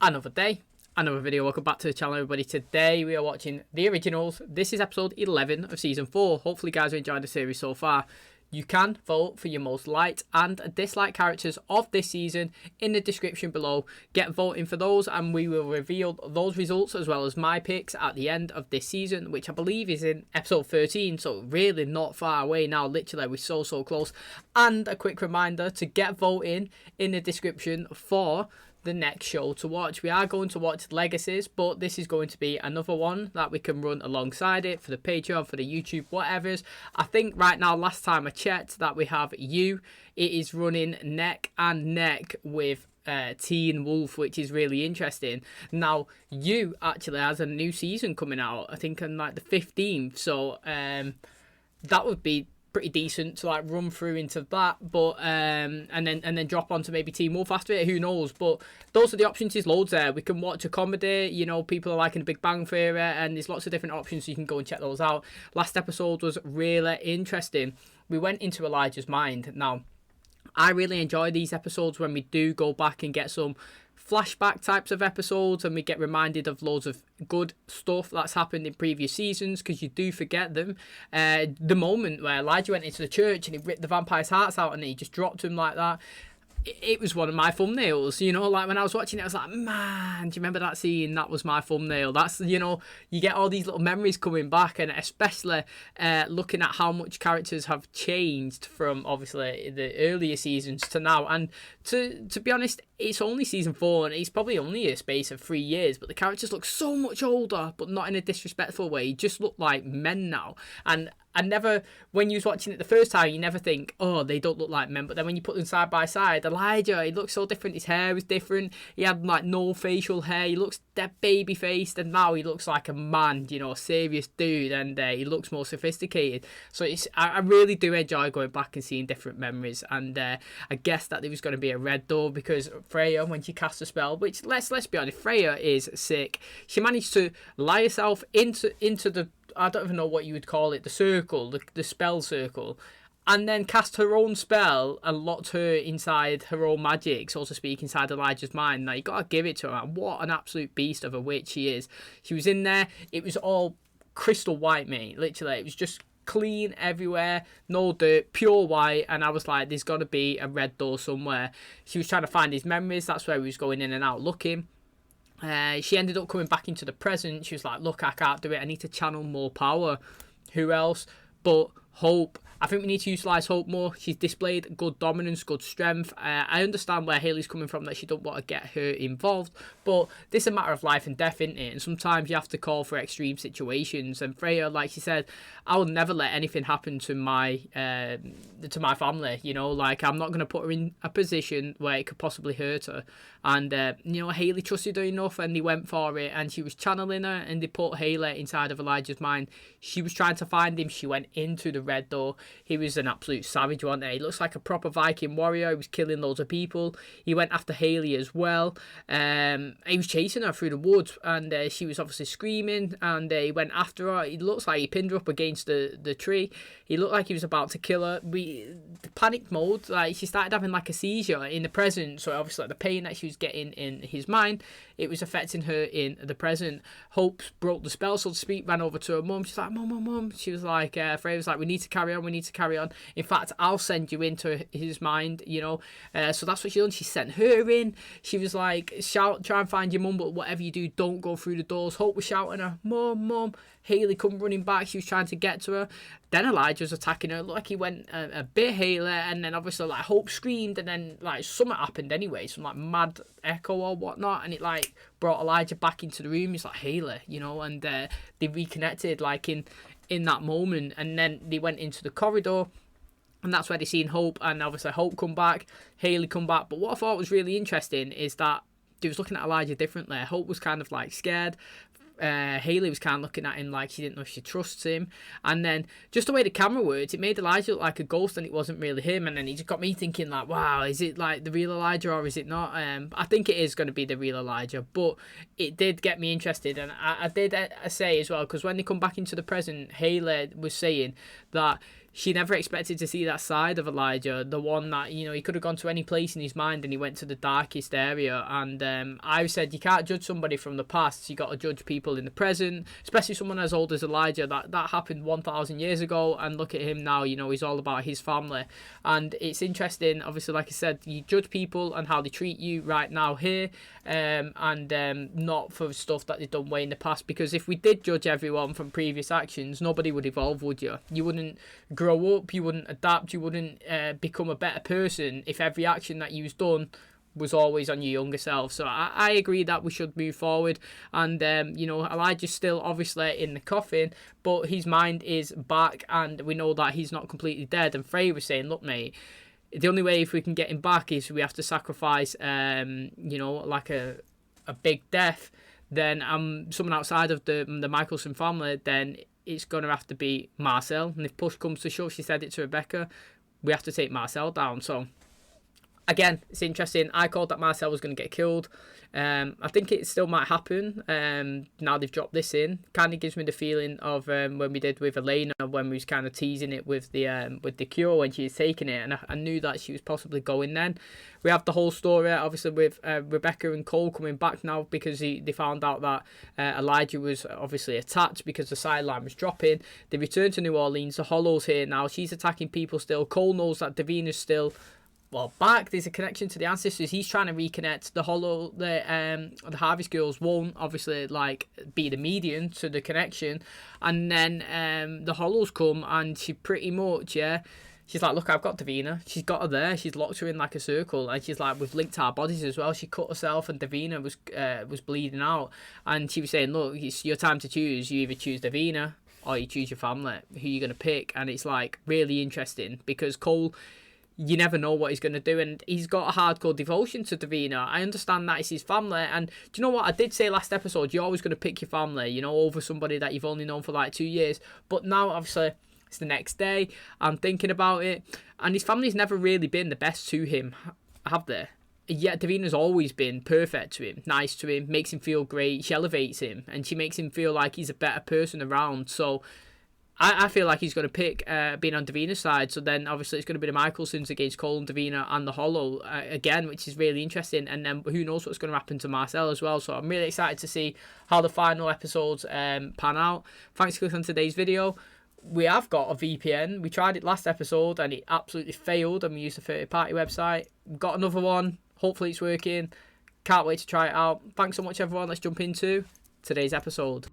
Another day, another video. Welcome back to the channel, everybody. Today we are watching the originals. This is episode 11 of season 4. Hopefully guys are enjoying the series so far. You can vote for your most liked and disliked characters of this season in the description below. Get voting for those and we will reveal those results as well as my picks at the end of this season, which I believe is in episode 13, so really not far away now. Literally we're so close. And a quick reminder to get voting in the description for the next show to watch. We are going to watch Legacies, but this is going to be another one that we can run alongside it for the Patreon, for the YouTube, whatever's. I think right now, last time I checked, that we have You. It is running neck and neck with Teen Wolf, which is really interesting. Now, You actually has a new season coming out, I think on like the 15th, so that would be pretty decent to like run through into that, but and then drop onto maybe Teen Wolf after it, who knows. But those are the options. There's loads there. We can watch a comedy, you know, people are liking the Big Bang Theory, and there's lots of different options, so you can go and check those out. Last episode was really interesting. We went into Elijah's mind. Now, I really enjoy these episodes when we do go back and get some flashback types of episodes and we get reminded of loads of good stuff that's happened in previous seasons, because you do forget them. The moment where Elijah went into the church and he ripped the vampire's hearts out and he just dropped him like that, it was one of my thumbnails, you know. Like when I was watching it, I was like, man, do you remember that scene? That was my thumbnail. That's, you know, you get all these little memories coming back, and especially looking at how much characters have changed from obviously the earlier seasons to now. And to be honest, it's only season 4 and it's probably only a space of 3 years, but the characters look so much older, but not in a disrespectful way. You just look like men now. And I never, when you was watching it the first time, you never think, oh, they don't look like men. But then when you put them side by side, Elijah, he looks so different. His hair was different. He had like no facial hair. He looks dead baby faced, and now he looks like a man, you know, a serious dude, and he looks more sophisticated. So I really do enjoy going back and seeing different memories. And I guess that there was going to be a red door because Freya, when she cast a spell, which let's be honest, Freya is sick. She managed to lie herself into the, I don't even know what you would call it, the circle, the spell circle, and then cast her own spell and locked her inside her own magic, so to speak, inside Elijah's mind. Now, you got to give it to her. What an absolute beast of a witch she is. She was in there. It was all crystal white, mate. Literally, it was just clean everywhere, no dirt, pure white. And I was like, there's got to be a red door somewhere. She was trying to find his memories. That's where he was going in and out looking. She ended up coming back into the present. She was like, look, I can't do it. I need to channel more power. Who else but Hope? I think we need to utilise Hope more. She's displayed good dominance, good strength. I understand where Hayley's coming from, that she don't want to get her involved, but this is a matter of life and death, isn't it? And sometimes you have to call for extreme situations. And Freya, like she said, I will never let anything happen to my family, you know. Like, I'm not going to put her in a position where it could possibly hurt her. And you know, Hayley trusted her enough and they went for it, and she was channeling her, and they put Hayley inside of Elijah's mind. She was trying to find him. She went into the red door. He was an absolute savage, wasn't he? He looks like a proper Viking warrior. He was killing loads of people. He went after Hayley as well. He was chasing her through the woods, and she was obviously screaming, and he went after her. He looks like he pinned her up against the tree. He looked like he was about to kill her. The panic mode, like, she started having like a seizure in the present, so obviously like, the pain that she was getting in his mind, it was affecting her in the present. Hope broke the spell, so to speak, ran over to her mum. She's like, mum. She was like, Freya was like, we need to carry on. In fact, I'll send you into his mind, you know. So that's what she done. She sent her in. She was like, try and find your mum, but whatever you do, don't go through the doors. Hope was shouting her, mum. Hayley come running back. She was trying to get to her. Then Elijah was attacking her. It looked like he went a bit Hayley, and then obviously like Hope screamed, and then like something happened anyway, some like mad echo or whatnot, and it like brought Elijah back into the room. He's like, Hayley, you know, and they reconnected like in that moment, and then they went into the corridor. And that's where they seen Hope, and obviously Hope come back, Hayley come back. But what I thought was really interesting is that they was looking at Elijah differently. Hope was kind of like scared. Hayley was kind of looking at him like she didn't know if she trusts him. And then just the way the camera worked, it made Elijah look like a ghost, and it wasn't really him. And then he just got me thinking like, wow, is it like the real Elijah or is it not? I think it is going to be the real Elijah, but it did get me interested. And I did say as well, because when they come back into the present, Hayley was saying that she never expected to see that side of Elijah, the one that, you know, he could have gone to any place in his mind and he went to the darkest area. And I said you can't judge somebody from the past, you got to judge people in the present, especially someone as old as Elijah. That happened 1,000 years ago, and look at him now, you know, he's all about his family. And it's interesting, obviously, like I said, you judge people and how they treat you right now here, and not for stuff that they've done way in the past, because if we did judge everyone from previous actions, nobody would evolve, would you? You wouldn't grow up, you wouldn't adapt, you wouldn't become a better person if every action that you've done was always on your younger self. So I agree that we should move forward. And you know, Elijah's still obviously in the coffin, but his mind is back, and we know that he's not completely dead. And Frey was saying, look mate, the only way if we can get him back is we have to sacrifice you know, like a big death. Then someone outside of the Michelson family, then it's going to have to be Marcel. And if push comes to shove, she said it to Rebecca, we have to take Marcel down. So again, it's interesting. I called that Marcel was going to get killed. I think it still might happen. Now they've dropped this in. Kind of gives me the feeling of when we did with Elena, when we was kind of teasing it with the cure when she was taking it, and I knew that she was possibly going then. We have the whole story, obviously, with Rebecca and Cole coming back now because they found out that Elijah was obviously attacked because the sideline was dropping. They return to New Orleans. The Hollow's here now. She's attacking people still. Cole knows that Davina's still back. There's a connection to the ancestors. He's trying to reconnect. The Hollow, the Harvest girls won't obviously like be the median to the connection, and then the Hollows come and she pretty much she's like, look, I've got Davina. She's got her there. She's locked her in like a circle, and she's like, we've linked our bodies as well. She cut herself, and Davina was bleeding out, and she was saying, look, it's your time to choose. You either choose Davina or you choose your family. Who are you gonna pick? And it's like really interesting because Cole, you never know what he's going to do, and he's got a hardcore devotion to Davina. I understand that it's his family, and do you know what I did say last episode? You're always going to pick your family, you know, over somebody that you've only known for like 2 years. But now, obviously, it's the next day. I'm thinking about it, and his family's never really been the best to him, have they? Yet Davina's always been perfect to him, nice to him, makes him feel great. She elevates him, and she makes him feel like he's a better person around. So I feel like he's going to pick being on Davina's side. So then obviously it's going to be the Michelsons against Cole and Davina and the Hollow again, which is really interesting. And then who knows what's going to happen to Marcel as well. So I'm really excited to see how the final episodes pan out. Thanks for clicking on today's video. We have got a VPN. We tried it last episode and it absolutely failed, and we used a third-party website. We've got another one. Hopefully it's working. Can't wait to try it out. Thanks so much, everyone. Let's jump into today's episode.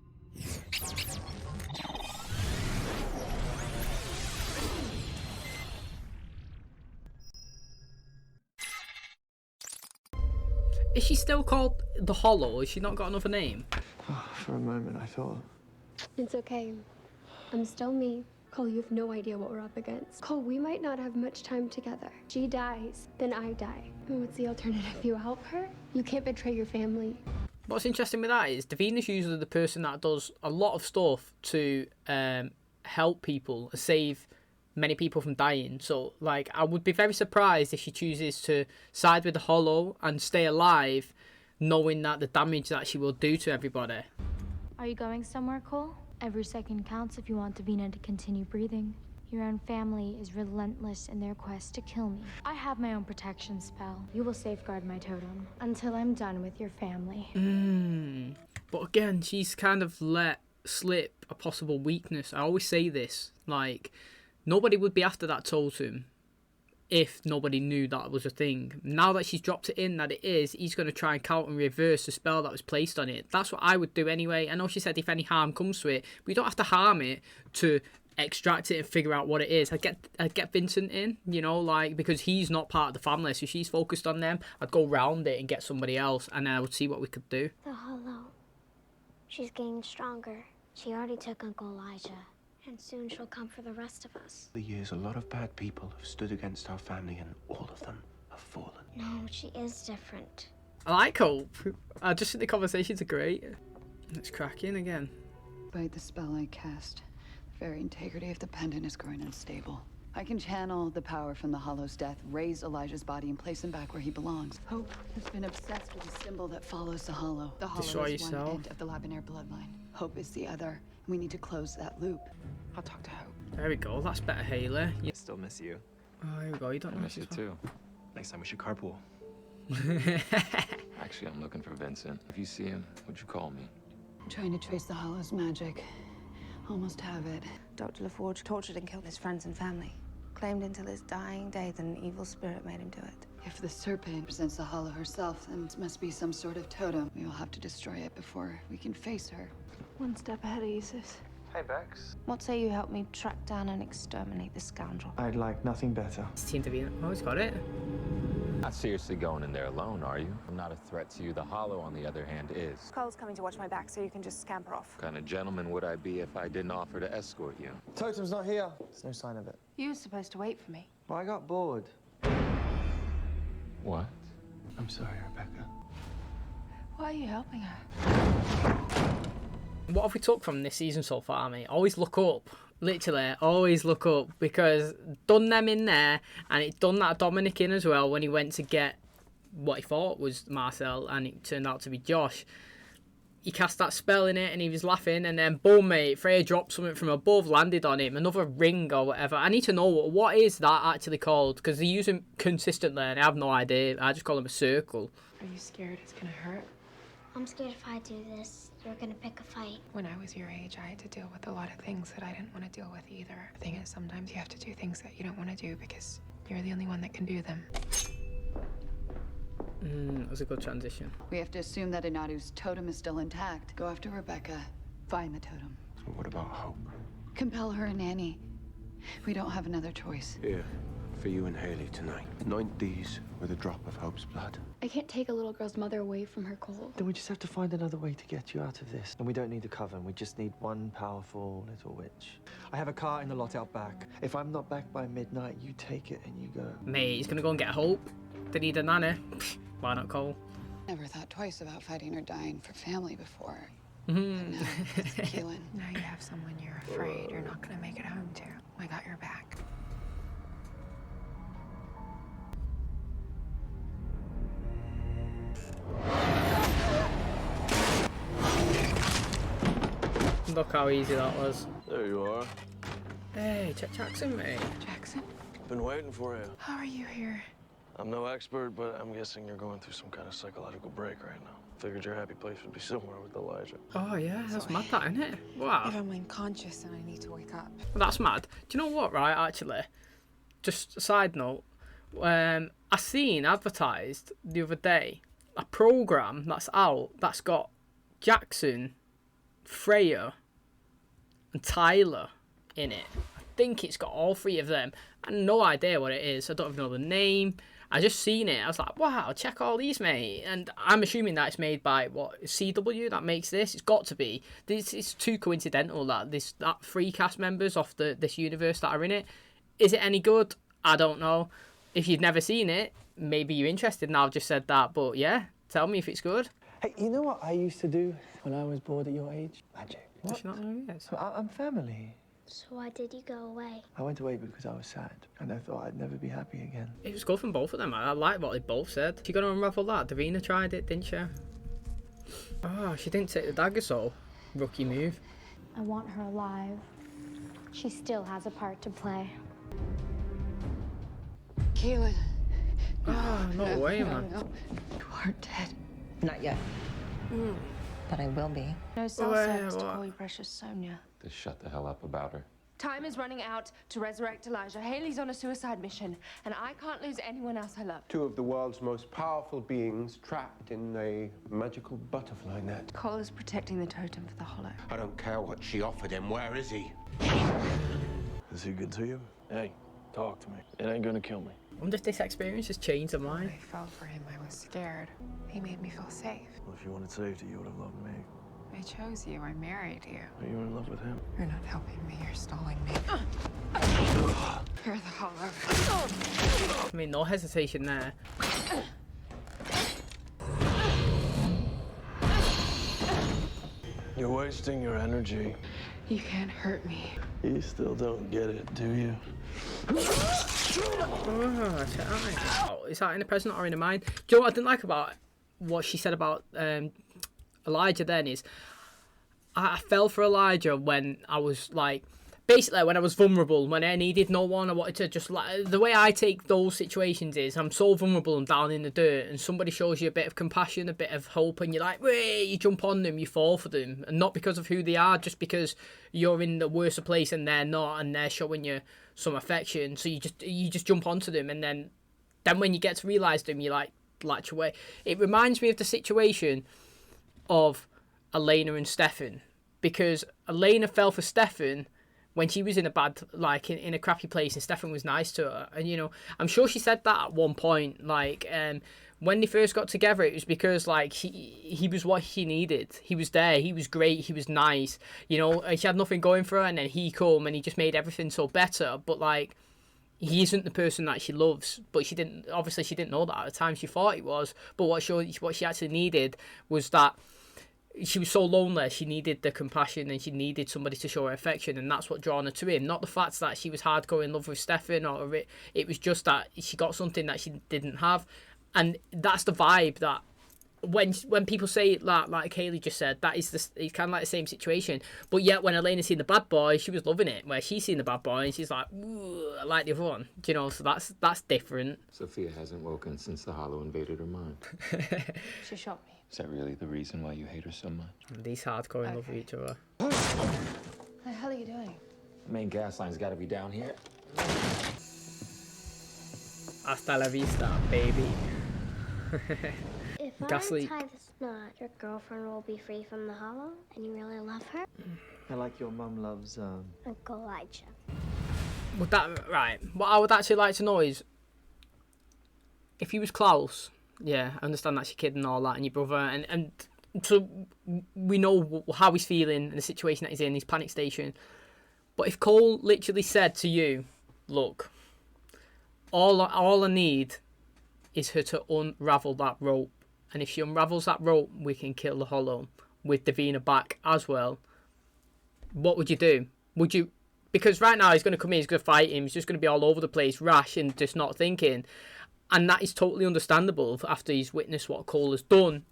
Is she still called the Hollow? Has she not got another name? Oh, for a moment, I thought. It's okay. I'm still me. Cole, you have no idea what we're up against. Cole, we might not have much time together. She dies, then I die. What's the alternative? You help her? You can't betray your family. What's interesting with that is Davina's usually the person that does a lot of stuff to help people, save many people from dying. So, like, I would be very surprised if she chooses to side with the Hollow and stay alive, knowing that the damage that she will do to everybody. Are you going somewhere, Cole? Every second counts if you want Davina to continue breathing. Your own family is relentless in their quest to kill me. I have my own protection spell. You will safeguard my totem until I'm done with your family. But again, she's kind of let slip a possible weakness. I always say this, like, nobody would be after that totem if nobody knew that was a thing. Now that she's dropped it in that it is, he's going to try and counter and reverse the spell that was placed on it. That's what I would do anyway. I know she said if any harm comes to it, but you don't have to harm it to extract it and figure out what it is. I'd get Vincent in, you know, like, because he's not part of the family, so she's focused on them. I'd go round it and get somebody else, and then I would see what we could do. The Hollow. She's getting stronger. She already took Uncle Elijah. And soon she'll come for the rest of us. For years, a lot of bad people have stood against our family, and all of them have fallen. No, she is different. I like Hope. I just think the conversations are great. It's cracking again. By the spell I cast, the very integrity of the pendant is growing unstable. I can channel the power from the Hollow's death, raise Elijah's body, and place him back where he belongs. Hope has been obsessed with the symbol that follows the Hollow. The Hollow Destroy is yourself. one end of the Labinair bloodline. Hope is the other. We need to close that loop. I'll talk to Hope. There we go. That's better, Haley. I still miss you. Oh, here we go. You don't I know miss you too. Next time we should carpool. Actually, I'm looking for Vincent. If you see him, would you call me? I'm trying to trace the Hollow's magic. Almost have it. Dr. LaForge tortured and killed his friends and family. Claimed until his dying day that an evil spirit made him do it. If the serpent represents the Hollow herself, then it must be some sort of totem. We will have to destroy it before we can face her. One step ahead of you, sis. Hey, Bex. What say you help me track down and exterminate this scoundrel? I'd like nothing better. It's Team Davina. Oh, he's got it. Not seriously going in there alone, are you? I'm not a threat to you. The Hollow, on the other hand, is. Cole's coming to watch my back, so you can just scamper off. What kind of gentleman would I be if I didn't offer to escort you? Totem's not here. There's no sign of it. You were supposed to wait for me. Well, I got bored. What? I'm sorry, Rebecca. Why are you helping her? What have we took from this season so far, mate? Always look up. Literally, always look up, because done them in there, and it done that Dominic in as well when he went to get what he thought was Marcel, and it turned out to be Josh. He cast that spell in it, and he was laughing, and then boom, mate, Freya dropped something from above, landed on him, another ring or whatever. I need to know what is that actually called, because they use them consistently, and I have no idea. I just call them a circle. Are you scared it's gonna hurt? I'm scared if I do this, you're gonna pick a fight. When I was your age, I had to deal with a lot of things that I didn't want to deal with either. The thing is, sometimes you have to do things that you don't want to do because you're the only one that can do them. That was a good transition. We have to assume that Inadu's totem is still intact. Go after Rebecca. Find the totem. So what about Hope? Compel her and Annie. We don't have another choice. Here, for you and Haley tonight. Anoint these with a drop of Hope's blood. I can't take a little girl's mother away from her cold. Then we just have to find another way to get you out of this. And we don't need a coven. We just need one powerful little witch. I have a car in the lot out back. If I'm not back by midnight, you take it and you go. Mate, he's gonna go and get Hope. They need a nanny. Why not Cole? Never thought twice about fighting or dying for family before. Mm-hmm. But now it's Keelan. Now you have someone you're afraid you're not gonna make it home to. I got your back. Look how easy that was. There you are. Hey, check Jackson, mate. Jackson, Been waiting for you. how are you here? I'm no expert, but I'm guessing you're going through some kind of psychological break right now. Figured your happy place would be somewhere with Elijah. Oh yeah, that's mad, that, isn't it? Wow. If I'm unconscious and I need to wake up. That's mad. Do you know what, right, actually? Just a side note. I seen advertised the other day a programme that's out that's got Jackson, Freya, and Tyler in it. I think it's got all three of them. I have no idea what it is. I don't even know the name. I just seen it. I was like, wow, check all these, mate. And I'm assuming that it's made by, what, CW that makes this? It's got to be. It's too coincidental that that three cast members of this universe that are in it. Is it any good? I don't know. If you've never seen it, maybe you're interested, and I've just said that. But yeah, tell me if it's good. Hey, you know what I used to do when I was bored at your age? Magic. Does she not know who it is? I'm family. So why did you go away? I went away because I was sad, and I thought I'd never be happy again. It was good from both of them. I like what they both said. She gonna unravel that? Davina tried it, didn't she? Oh, she didn't take the dagger, so rookie move. I want her alive. She still has a part to play. Keelan. Oh, no way, man. No. You aren't dead. Not yet. But I will be. No cell Wait, service to what? call you precious Sonia. Just shut the hell up about her. Time is running out to resurrect Elijah. Haley's on a suicide mission, and I can't lose anyone else I love. Two of the world's most powerful beings trapped in a magical butterfly net. Cole is protecting the totem for the Hollow. I don't care what she offered him. Where is he? Is he good to you? Hey, talk to me. It ain't gonna kill me. I wonder if this experience has changed her mind. I fell for him. I was scared. He made me feel safe. Well, if you wanted safety, you would have loved me. I chose you. I married you. Are you in love with him? You're not helping me. You're stalling me. You're the Hollow. I mean, no hesitation there. You're wasting your energy. You can't hurt me. You still don't get it, do you? Oh, is that in the present or in the mind? Do you know what I didn't like about what she said about Elijah then is I fell for Elijah when I was like, basically when I was vulnerable, when I needed no one. I wanted to just, like, the way I take those situations is I'm so vulnerable and down in the dirt, and somebody shows you a bit of compassion, a bit of hope, and you're like, wait, you jump on them, you fall for them, and not because of who they are, just because you're in the worse place and they're not, and they're showing you some affection, so you just jump onto them, and then when you get to realise them, you like latch away. It reminds me of the situation of Elena and Stefan, because Elena fell for Stefan when she was in a bad, like, in a crappy place, and Stefan was nice to her. And, you know, I'm sure she said that at one point, like, when they first got together, it was because, like, he was what she needed. He was there, he was great, he was nice, you know, she had nothing going for her, and then he come, and he just made everything so better. But, like, he isn't the person that she loves, but she didn't know that at the time. She thought he was, but what she actually needed was that she was so lonely, she needed the compassion, and she needed somebody to show her affection, and that's what drawn her to him. Not the fact that she was hardcore in love with Stefan, or it was just that she got something that she didn't have. And that's the vibe that when people say that, like Haley just said, that is it's kind of like the same situation. But yet when Elena's seen the bad boy, she was loving it, where she's seen the bad boy and she's like, ooh, I like the other one. Do you know? So that's different. Sophia hasn't woken since the Hollow invaded her mind. She shot me. Is that really the reason why you hate her so much? These hardcore in love with each other. What the hell are you doing? The main gas line's got to be down here. Hasta la vista, baby. If Gas I leak. tie this knot, your girlfriend will be free from the Hollow, and you really love her? I like your mum loves, Uncle Elijah. Would that, right, what I would actually like to know is, if he was Klaus, yeah, I understand that's your kid and all that, and your brother, and so we know how he's feeling and the situation that he's in, his panic station. But if Cole literally said to you, look, all I need is her to unravel that rope, and if she unravels that rope, we can kill the Hollow with Davina back as well, what would you do? Would you, because right now he's going to come in, he's going to fight him, he's just going to be all over the place, rash and just not thinking. And that is totally understandable after he's witnessed what Cole has done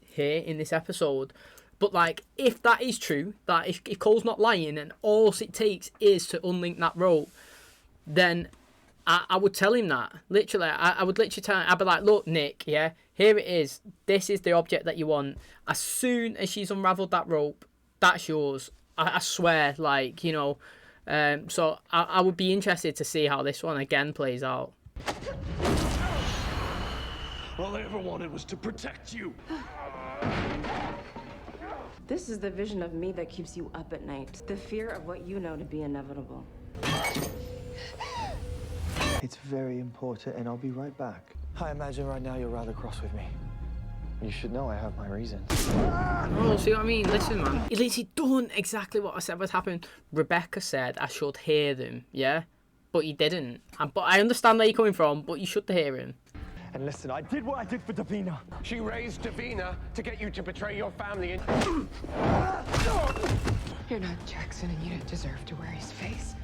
here in this episode. But, like, if that is true, that if Cole's not lying and all it takes is to unlink that rope, then I would tell him that. Literally, I would literally tell him, I'd be like, look, Nick, yeah, here it is. This is the object that you want. As soon as she's unravelled that rope, that's yours. I swear, like, you know. So I would be interested to see how this one again plays out. All I ever wanted was to protect you. This is the vision of me that keeps you up at night. The fear of what you know to be inevitable. it's very important, and I'll be right back. I imagine right now you're rather cross with me. You should know I have my reasons. Oh, see what I mean? Listen, man. He literally done exactly what I said was happening. Rebecca said I should hear them, yeah? But you didn't. But I understand where you're coming from, but you should hear him. And listen, I did what I did for Davina. She raised Davina to get you to betray your family and... You're not Jackson, and you didn't deserve to wear his face.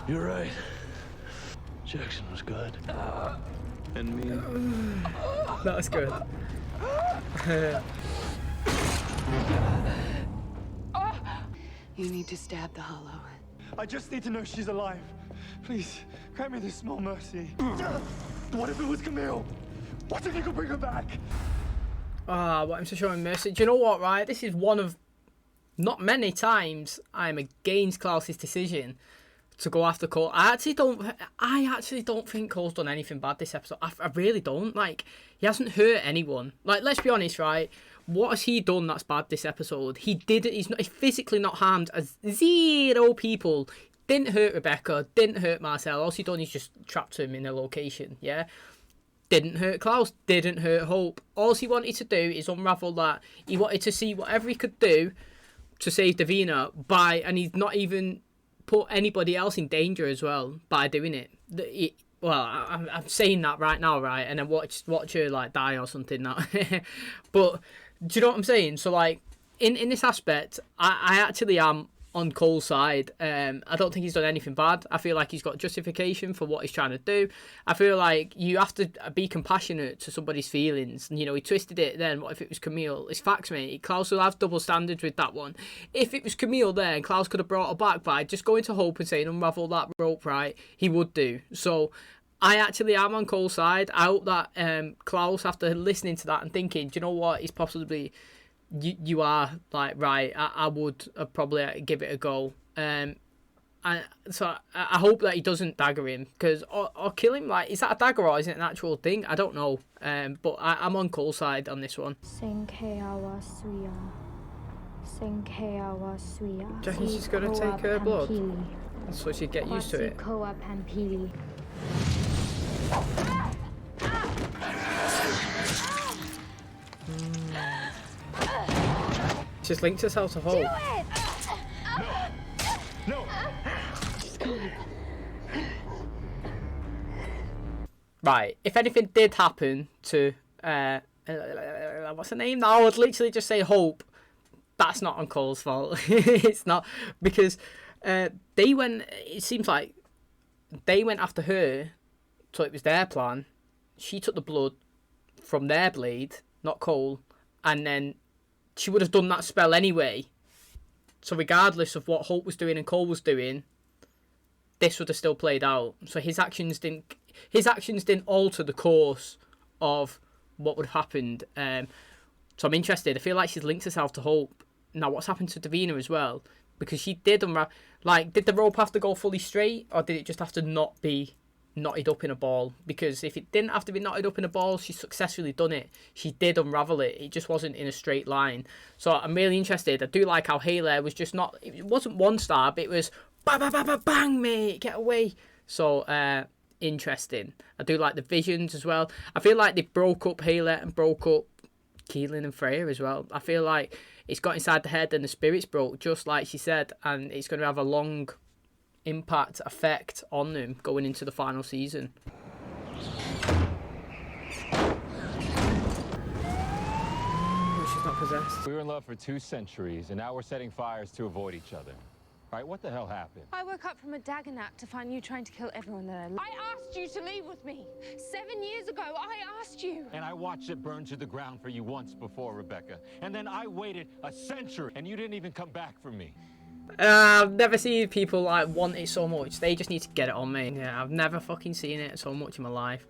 You're right. Jackson was good. And me. That was good. You need to stab the Hollow. I just need to know she's alive. Please, grant me this small mercy. What if it was Camille? What if you could bring her back? I want him to show him mercy. Do you know what, right? This is one of not many times I'm against Klaus's decision to go after Cole. I actually don't think Cole's done anything bad this episode. I really don't. Like, he hasn't hurt anyone. Like, let's be honest, right? What has he done that's bad this episode? He's physically not harmed zero people. Didn't hurt Rebecca, didn't hurt Marcel. All he done is just trapped him in a location, yeah? Didn't hurt Klaus, didn't hurt Hope. All he wanted to do is unravel that. He wanted to see whatever he could do to save Davina and he's not even put anybody else in danger as well by doing it. I'm saying that right now, right? And then watch her, like, die or something. But, do you know what I'm saying? So, like, in this aspect, I actually am on Cole's side. I don't think he's done anything bad. I feel like he's got justification for what he's trying to do. I feel like you have to be compassionate to somebody's feelings. And, you know, he twisted it then. What if it was Camille? It's facts, mate. Klaus will have double standards with that one. If it was Camille there, Klaus could have brought her back by just going to Hope and saying, unravel that rope, right? He would do. So I actually am on Cole's side. I hope that Klaus, after listening to that and thinking, do you know what, he's possibly... You are like right. I would probably give it a go. So I hope that he doesn't dagger him, because or kill him. Like, is that a dagger or is it an actual thing? I don't know. But I'm on Cole's side on this one. Do you reckon she's gonna take her blood? So she'd get used to it. She's linked herself to Hope. No. Right, if anything did happen to what's her name now, I would literally just say Hope. That's not on Cole's fault. It's not, because they went. It seems like they went after her, so it was their plan. She took the blood from their blade, not Cole, and then she would have done that spell anyway. So regardless of what Hope was doing and Cole was doing, this would have still played out. So his actions didn't alter the course of what would have happened. So I'm interested. I feel like she's linked herself to Hope. Now, what's happened to Davina as well? Because she did did the rope have to go fully straight, or did it just have to not be knotted up in a ball? Because if it didn't have to be knotted up in a ball, she's successfully done it. She did unravel it. It just wasn't in a straight line. So I'm really interested. I do like how Haley was just not... It wasn't one stab. It was bang, bang, bang, bang, bang, mate, get away. So interesting. I do like the visions as well. I feel like they broke up Haley and broke up Keelan and Freya as well. I feel like it's got inside the head and the spirits broke, just like she said, and it's going to have a long impact effect on them going into the final season. She's not possessed. We were in love for 2 centuries, and now we're setting fires to avoid each other. Right, what the hell happened? I woke up from a dagger nap to find you trying to kill everyone that I love. I asked you to leave with me. 7 years ago, I asked you. And I watched it burn to the ground for you once before, Rebecca. And then I waited a century, and you didn't even come back for me. I've never seen people like want it so much. They just need to get it on me. Yeah, I've never fucking seen it so much in my life.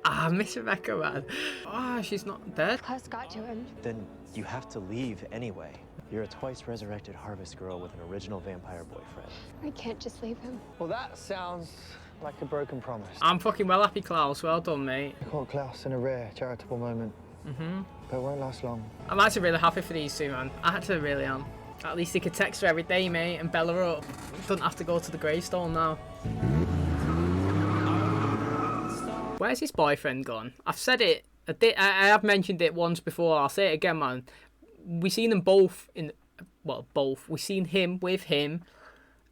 I miss Rebecca, man. Oh, she's not dead. Plus got to him. Then you have to leave anyway. You're a twice resurrected harvest girl with an original vampire boyfriend. I can't just leave him. Well, that sounds like a broken promise. I'm fucking well happy, Klaus. Well done, mate. Caught Klaus in a rare charitable moment. But it won't last long. I'm actually really happy for these two, man. I actually really am. At least he could text her every day, mate, and bell her up. Doesn't have to go to the gravestone now. Where's his boyfriend gone? I've said it. I have mentioned it once before. I'll say it again, man. We seen them both in... Well, both. We seen him with him,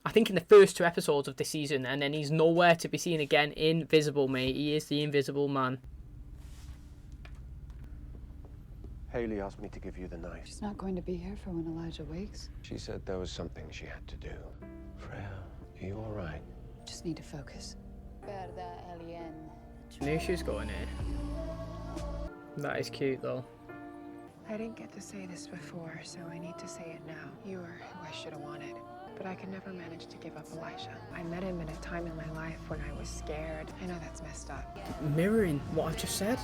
I think, in the first 2 episodes of this season. And then he's nowhere to be seen again. Invisible, mate. He is the invisible man. Haley asked me to give you the knife. She's not going to be here for when Elijah wakes. She said there was something she had to do. Freya, are you all right? Just need to focus. I knew she was going here. That is cute, though. I didn't get to say this before, so I need to say it now. You are who I should have wanted. But I could never manage to give up Elijah. I met him at a time in my life when I was scared. I know that's messed up. Mirroring what I've just said.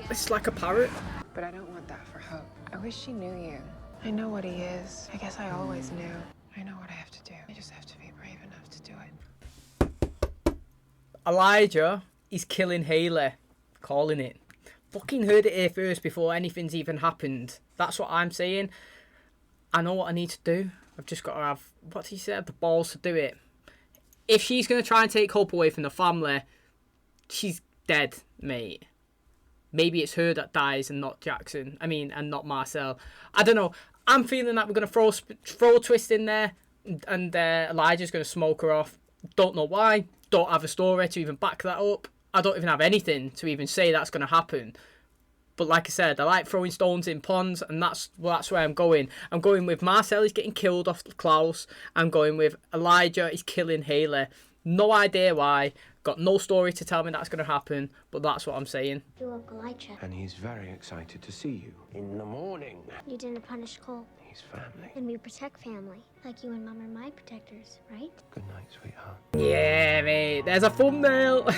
It's like a parrot. But I don't want that for Hope. I wish she knew you. I know what he is. I guess I always knew. I know what I have to do. I just have to be brave enough to do it. Elijah is killing Haley. Calling it. Fucking heard it here first before anything's even happened. That's what I'm saying. I know what I need to do. I've just got to have, what did he say, the balls to do it. If she's going to try and take Hope away from the family, she's dead, mate. Maybe it's her that dies and not Jackson. And not Marcel. I don't know. I'm feeling that we're going to throw a twist in there, and Elijah's going to smoke her off. Don't know why. Don't have a story to even back that up. I don't even have anything to even say that's going to happen. But like I said, I like throwing stones in ponds, and that's where I'm going. I'm going with Marcel is getting killed off Klaus. I'm going with Elijah is killing Haley. No idea why. Got no story to tell me that's going to happen, but that's what I'm saying. You woke Elijah. And he's very excited to see you in the morning. You didn't punish Cole. He's family. And we protect family. Like you and Mom are my protectors, right? Good night, sweetheart. Yeah, mate. There's a thumbnail.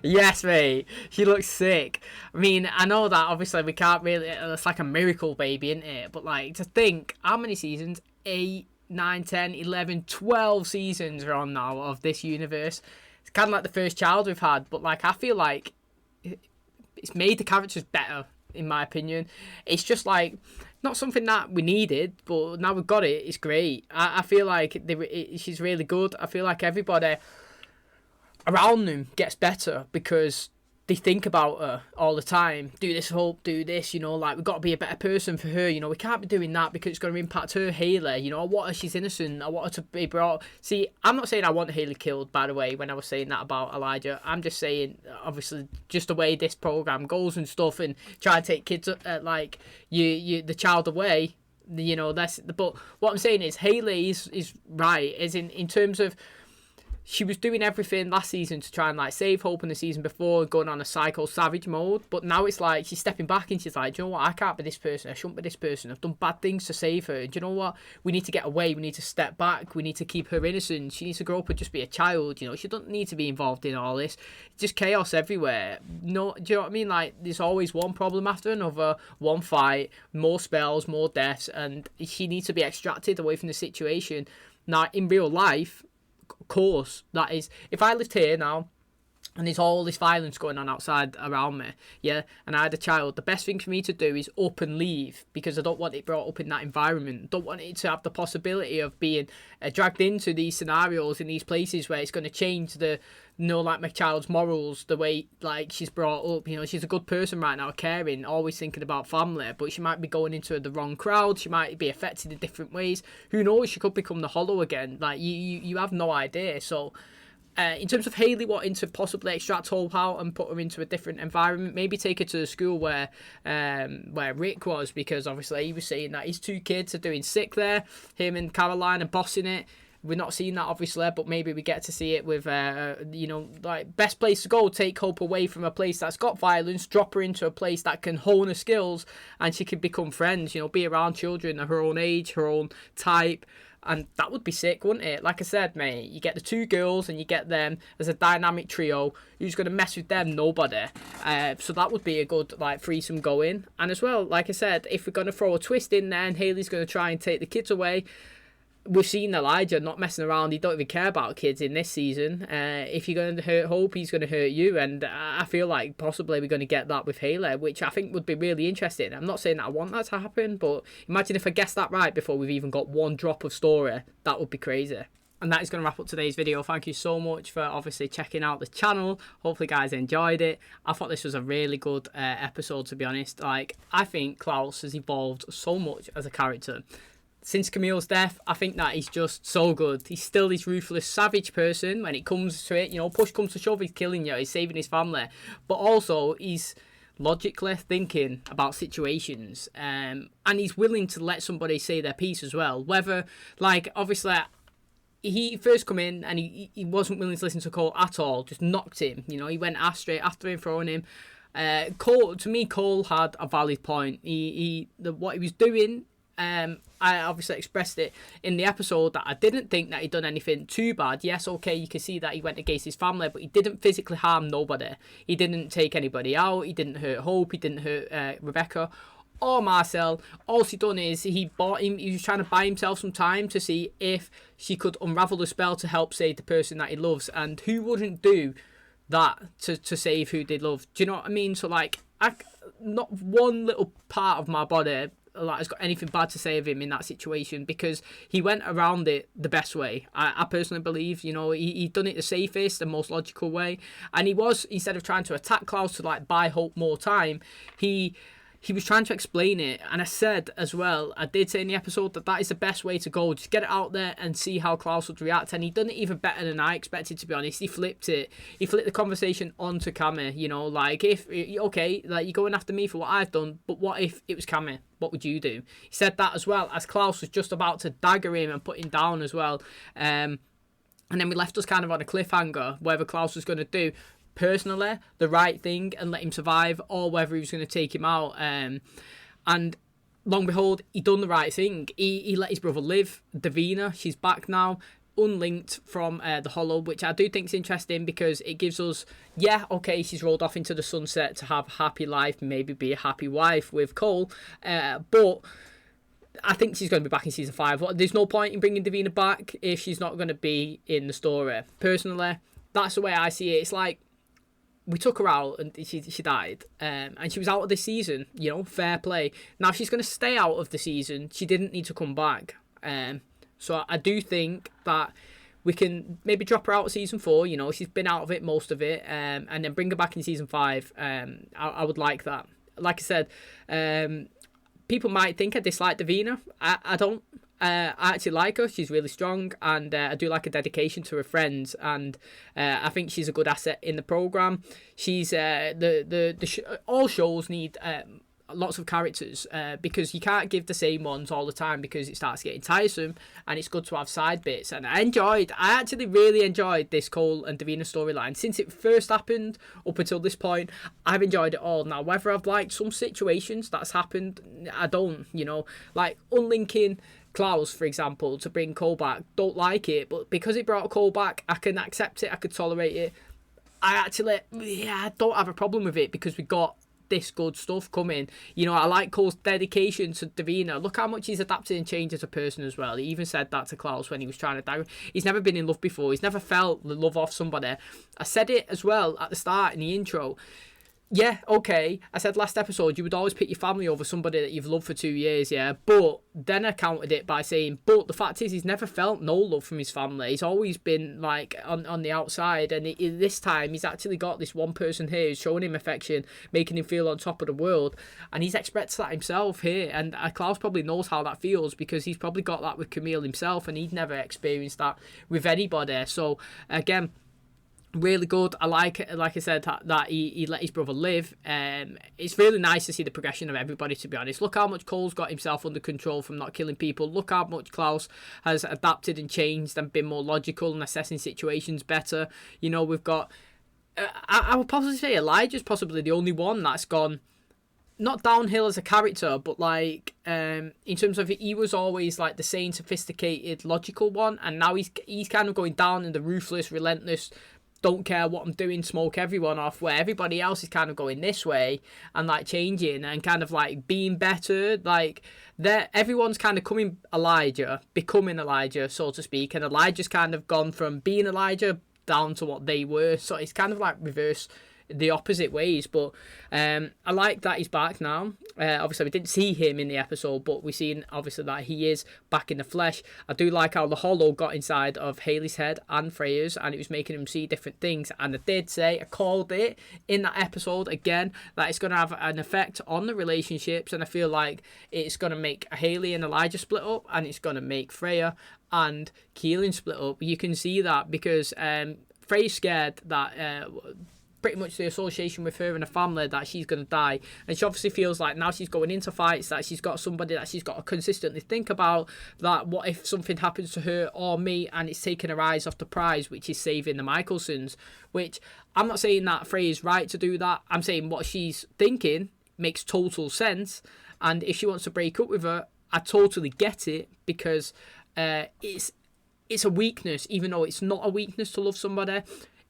Yes, mate. She looks sick. I mean, I know that obviously we can't really... It's like a miracle baby, isn't it? But like, to think, how many seasons? 8, 9, 10, 11, 12 seasons are on now of this universe. It's kind of like the first child we've had. But like, I feel like it's made the characters better, in my opinion. It's just like... Not something that we needed, but now we've got it. It's great. I feel like she's really good. I feel like everybody around them gets better because they think about her all the time. Do this, Hope, do this, you know, like, we've got to be a better person for her, you know, we can't be doing that because it's going to impact her, Haley, you know, I want her, she's innocent, I want her to be brought... See, I'm not saying I want Haley killed, by the way, when I was saying that about Elijah. I'm just saying, obviously, just the way this program goes and stuff, and try to take kids, like, the child away, you know, that's... But what I'm saying is, Haley is right, is in terms of... She was doing everything last season to try and like save Hope in the season before, going on a psycho savage mode. But now it's like she's stepping back and she's like, do you know what? I can't be this person. I shouldn't be this person. I've done bad things to save her. Do you know what? We need to get away. We need to step back. We need to keep her innocent. She needs to grow up and just be a child. You know, she doesn't need to be involved in all this. Just chaos everywhere. No, do you know what I mean? Like, there's always one problem after another, one fight, more spells, more deaths, and she needs to be extracted away from the situation. Now, in real life, course, that is, if I lived here now and there's all this violence going on outside around me, yeah, and I had a child, the best thing for me to do is up and leave, because I don't want it brought up in that environment. Don't want it to have the possibility of being dragged into these scenarios in these places where it's going to change the, you know, like my child's morals, the way like she's brought up. You know, she's a good person right now, caring, always thinking about family, but she might be going into the wrong crowd. She might be affected in different ways. Who knows? She could become the Hollow again. Like, you have no idea. So in terms of Haley wanting to possibly extract Hope out and put her into a different environment, maybe take her to the school where Rick was, because obviously he was saying that his 2 kids are doing sick there, him and Caroline are bossing it. We're not seeing that, obviously, but maybe we get to see it with, you know, like, best place to go, take Hope away from a place that's got violence, drop her into a place that can hone her skills, and she can become friends, you know, be around children of her own age, her own type, and that would be sick, wouldn't it? Like I said, mate, you get the 2 girls and you get them as a dynamic trio. Who's going to mess with them? Nobody. So that would be a good, like, threesome going. And as well, like I said, if we're going to throw a twist in there and Haley's going to try and take the kids away, we've seen Elijah not messing around. He don't even care about kids in this season. If you're going to hurt Hope, he's going to hurt you. And I feel like possibly we're going to get that with Haley, which I think would be really interesting. I'm not saying that I want that to happen, but imagine if I guessed that right before we've even got one drop of story. That would be crazy. And that is going to wrap up today's video. Thank you so much for obviously checking out the channel. Hopefully guys enjoyed it. I thought this was a really good episode, to be honest. Like, I think Klaus has evolved so much as a character. Since Camille's death, I think that he's just so good. He's still this ruthless, savage person. When it comes to it, you know, push comes to shove, he's killing you, he's saving his family. But also, he's logically thinking about situations. And he's willing to let somebody say their piece as well. Whether, like, obviously, he first come in and he wasn't willing to listen to Cole at all. Just knocked him. You know, he went straight after him, throwing him. Cole, to me, Cole had a valid point. What he was doing... I obviously expressed it in the episode that I didn't think that he'd done anything too bad. Yes, okay, you can see that he went against his family, but he didn't physically harm nobody. He didn't take anybody out. He didn't hurt Hope. He didn't hurt Rebecca or Marcel. All he done is he was trying to buy himself some time to see if she could unravel the spell to help save the person that he loves. And who wouldn't do that to save who they love? Do you know what I mean? So, like, not one little part of my body like has got anything bad to say of him in that situation, because he went around it the best way. I personally believe, you know, he done it the safest and most logical way, and he was, instead of trying to attack Klaus to like buy Hope more time, he he was trying to explain it, and I said as well, I did say in the episode that is the best way to go. Just get it out there and see how Klaus would react, and he done it even better than I expected, to be honest. He flipped it. He flipped the conversation onto Cammy, you know, like, if, okay, like, you're going after me for what I've done, but what if it was Cammy? What would you do? He said that as well, as Klaus was just about to dagger him and put him down as well. And then we left us kind of on a cliffhanger, whether Klaus was going to do, personally, the right thing and let him survive, or whether he was going to take him out. And long and behold, he done the right thing. He let his brother live. Davina, she's back now, unlinked from the Hollow, which I do think is interesting, because it gives us, yeah, okay, she's rolled off into the sunset to have a happy life, maybe be a happy wife with Cole, but I think she's going to be back in season 5. There's no point in bringing Davina back if she's not going to be in the story. Personally, that's the way I see it. It's like, we took her out and she died, and she was out of this season, you know, fair play. Now, if she's going to stay out of the season, she didn't need to come back. So I do think that we can maybe drop her out of season 4, you know, she's been out of it, most of it, and then bring her back in season 5. I would like that. Like I said, people might think I dislike Davina. I don't. I actually like her. She's really strong, and I do like her dedication to her friends, and I think she's a good asset in the program. She's all shows need lots of characters, because you can't give the same ones all the time, because it starts getting tiresome, and it's good to have side bits. And I actually really enjoyed this Cole and Davina storyline since it first happened up until this point. I've enjoyed it all. Now, whether I've liked some situations that's happened, I don't, you know, like unlinking Klaus, for example, to bring Cole back, don't like it, but because it brought Cole back, I can accept it, I could tolerate it. I don't have a problem with it, because we got this good stuff coming. You know, I like Cole's dedication to Davina. Look how much he's adapted and changed as a person as well. He even said that to Klaus when he was trying to die. He's never been in love before. He's never felt the love off somebody. I said it as well at the start in the intro. Yeah, okay, I said last episode you would always pick your family over somebody that you've loved for 2 years, yeah, but then I countered it by saying, but the fact is he's never felt no love from his family. He's always been, like, on the outside, and this time he's actually got this one person here who's showing him affection, making him feel on top of the world, and he's expressed that himself here, and Klaus probably knows how that feels, because he's probably got that with Camille himself, and he'd never experienced that with anybody. So, again, really good. I like it, like I said, that he let his brother live. It's really nice to see the progression of everybody, to be honest. Look how much Cole's got himself under control from not killing people. Look how much Klaus has adapted and changed and been more logical and assessing situations better. You know, we've got I would possibly say Elijah's possibly the only one that's gone not downhill as a character, but like in terms of he was always like the sane, sophisticated, logical one, and now he's kind of going down in the ruthless, relentless, don't care what I'm doing, smoke everyone off, where everybody else is kind of going this way and like changing and kind of like being better. Like everyone's kind of becoming Elijah, so to speak, and Elijah's kind of gone from being Elijah down to what they were. So it's kind of like reverse, the opposite ways. But I like that he's back now. Obviously we didn't see him in the episode, but we've seen obviously that he is back in the flesh. I do like how the Hollow got inside of Haley's head and Freya's, and it was making him see different things. And I called it in that episode again, that it's going to have an effect on the relationships, and I feel like it's going to make Haley and Elijah split up, and it's going to make Freya and Keelan split up. You can see that because Freya's scared that pretty much the association with her and her family, that she's going to die, and she obviously feels like now she's going into fights that she's got somebody that she's got to consistently think about, that what if something happens to her or me, and it's taking her eyes off the prize, which is saving the Michelsons. Which I'm not saying that Freya's right to do that, I'm saying what she's thinking makes total sense, and if she wants to break up with her, I totally get it, because it's a weakness, even though it's not a weakness to love somebody.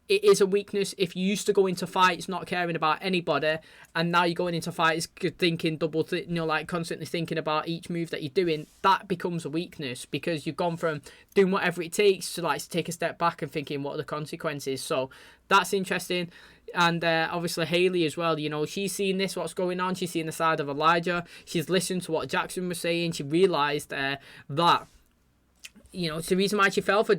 It is a weakness if you used to go into fights not caring about anybody, and now you're going into fights thinking like constantly thinking about each move that you're doing. That becomes a weakness, because you've gone from doing whatever it takes to like take a step back and thinking what are the consequences. So that's interesting. And obviously Haley as well, you know, she's seen what's going on. She's seen the side of Elijah. She's listened to what Jackson was saying. She realised that you know, it's the reason why she fell for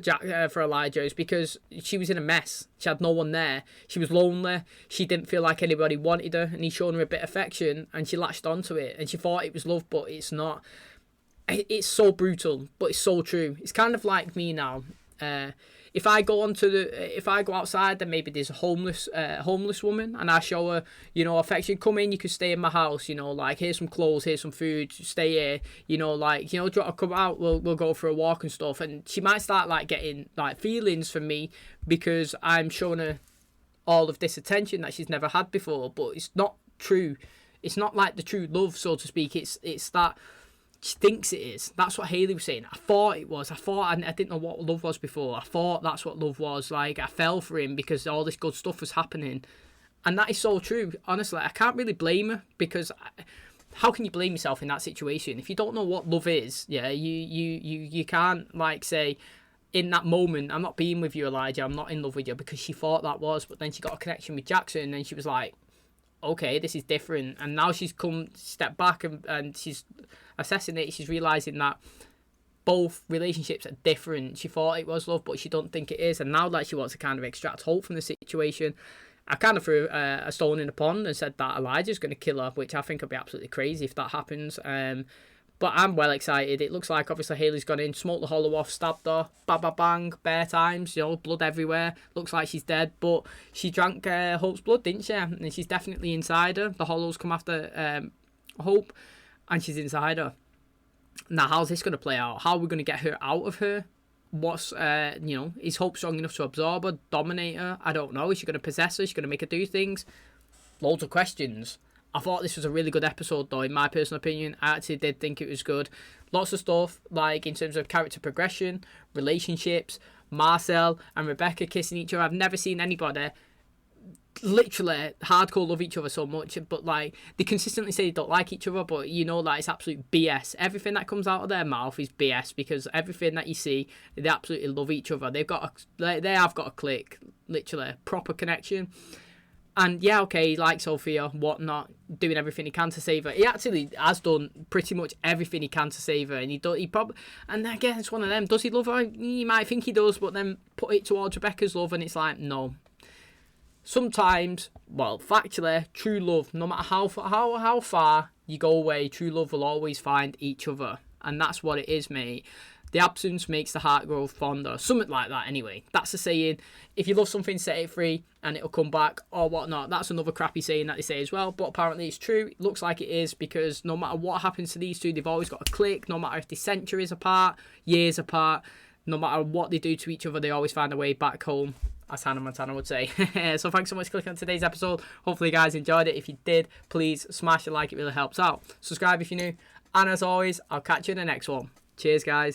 for Elijah is because she was in a mess. She had no one there. She was lonely. She didn't feel like anybody wanted her, and he's shown her a bit of affection, and she latched onto it, and she thought it was love, but it's not. It's so brutal, but it's so true. It's kind of like me now. If I go outside, then maybe there's a homeless woman, and I show her, you know, affection. Come in, you can stay in my house. You know, like, here's some clothes, here's some food. Stay here. You know, like, you know, do you want to come out? We'll go for a walk and stuff. And she might start like getting like feelings from me because I'm showing her all of this attention that she's never had before. But it's not true. It's not like the true love, so to speak. It's that. She thinks it is. That's what Haley was saying. I thought it was. I didn't know what love was before. I thought that's what love was. Like, I fell for him because all this good stuff was happening. And that is so true. Honestly, I can't really blame her because how can you blame yourself in that situation? If you don't know what love is, yeah, you can't, like, say, in that moment, I'm not being with you, Elijah. I'm not in love with you, because she thought that was. But then she got a connection with Jackson and she was like, okay, this is different. And now she's come step back and she's assessing it. She's realizing that both relationships are different. She thought it was love, but she don't think it is. And now, like, she wants to kind of extract hope from the situation. I kind of threw a stone in the pond and said that Elijah's going to kill her, which I think would be absolutely crazy if that happens. But I'm well excited. It looks like, obviously, Haley's gone in, smoked the hollow off, stabbed her, bang, bang, bang, bare times, you know, blood everywhere. Looks like she's dead, but she drank Hope's blood, didn't she? And she's definitely inside her. The hollows come after Hope, and she's inside her. Now, how's this going to play out? How are we going to get her out of her? What's, you know, is Hope strong enough to absorb her, dominate her? I don't know. Is she going to possess her? Is she going to make her do things? Loads of questions. I thought this was a really good episode, though, in my personal opinion. I actually did think it was good. Lots of stuff, like, in terms of character progression, relationships, Marcel and Rebecca kissing each other. I've never seen anybody literally hardcore love each other so much, but, like, they consistently say they don't like each other, but you know that it's absolute BS. Everything that comes out of their mouth is BS, because everything that you see, they absolutely love each other. They have got a click, literally, proper connection. And yeah, okay, he likes Sophia, whatnot, doing everything he can to save her. He actually has done pretty much everything he can to save her, and he probably, and again, it's one of them. Does he love her? You might think he does, but then put it towards Rebecca's love, and it's like, no. Sometimes, well, factually, true love, no matter how far you go away, true love will always find each other, and that's what it is, mate. The absence makes the heart grow fonder. Something like that, anyway. That's the saying. If you love something, set it free, and it'll come back, or whatnot. That's another crappy saying that they say as well, but apparently it's true. It looks like it is, because no matter what happens to these two, they've always got a click. No matter if they're centuries apart, years apart, no matter what they do to each other, they always find a way back home, as Hannah Montana would say. So thanks so much for clicking on today's episode. Hopefully you guys enjoyed it. If you did, please smash a like. It really helps out. Subscribe if you're new. And as always, I'll catch you in the next one. Cheers, guys.